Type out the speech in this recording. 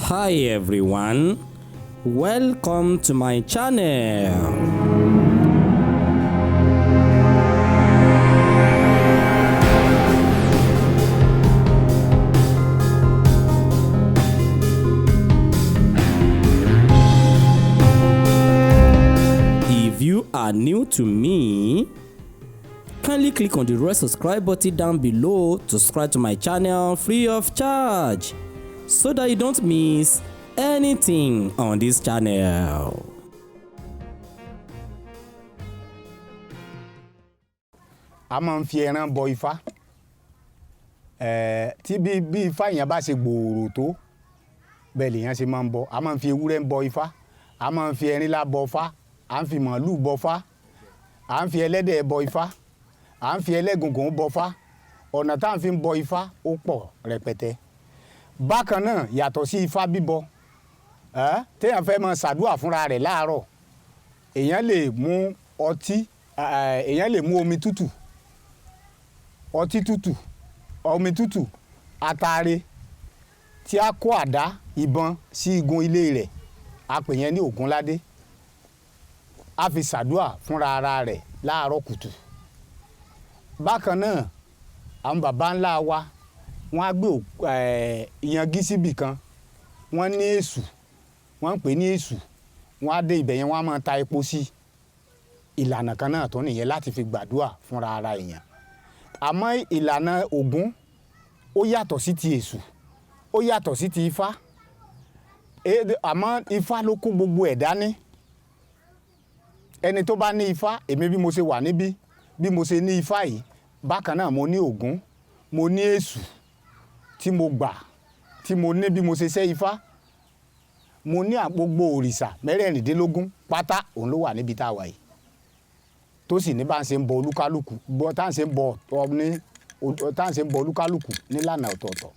Hi everyone, welcome to my channel. If you are new to me, kindly click on the red subscribe button down below to subscribe to my channel free of charge so that you don't miss anything on this channel. A máa ń fi ẹran bọ Ifá. Tí bí Ifá yẹn bá ṣe gbòòrò tó bẹ́ẹ̀ lèyàn ṣe máa ń bọ. A máa ń fi ewúrẹ́ bọ Ifá. A máa ń fi ẹrinlá bọ Ifá. À ń fi màálù bọ Ifá. À ń fi ẹlẹ́dẹ̀ bọ Ifá. À ń fi ẹlẹ́gùngùn bọ Ifá. Ọ̀nà tá à ń fi bọ Ifá ó pọ̀ rẹpẹtẹ. Bákan náà yàtọ̀ sí Ifá bíbọ. Téèyàn fẹ́ máa ṣàdúrà fúnra rẹ̀ láàárọ̀. Èèyàn lè mú ọtí, èèyàn lè mú omi tútù. Ọtí tútù, omi tútù, atare tí a kó àdá ìbọn sí igun ilé rẹ̀, a pè yẹn ní Ògúnládé. A fi ṣàdúà fúnra ara rẹ̀ láàárọ̀ kùtù. Bákan náà àwọn bàbá ńlá wa wọ́n á gbé ìyangí síbì kan, wọ́n ní èṣù, wọ́n ń pè ní èṣù, wọ́n á dé ibẹ̀ yẹn wọ́n á máa ta epo sí. Ìlànà kan náà tó nìyẹn láti fi gbàdúà fúnra ara èèyàn. Àmọ́ ìlànà Ògún ó yàtọ̀ sí ti èṣù, ó yàtọ̀ sí ti Ifá. Àmọ́ Ifá ló kó gbogbo ẹ̀ dání. Ẹni tó bá ní Ifá, èmi bí mo ṣe wà níbí, bí mo ṣe ní Ifá yìí, bákan náà mo ní Ògún, mo ní èṣù tí mo gbà, tí mo ní bí mo ṣe ṣẹ́ Ifá. Mo ní gbogbo òrìṣà mẹ́rẹ̀ẹ̀rìndínlógún pátá òun ló wà níbi tá a wà yìí. Tó sì ní bá ń ṣe ń bọ olúkálùkù, tá à ń ṣe ń bọ olúkálùkù nílànà ọ̀tọ̀ọ̀tọ̀.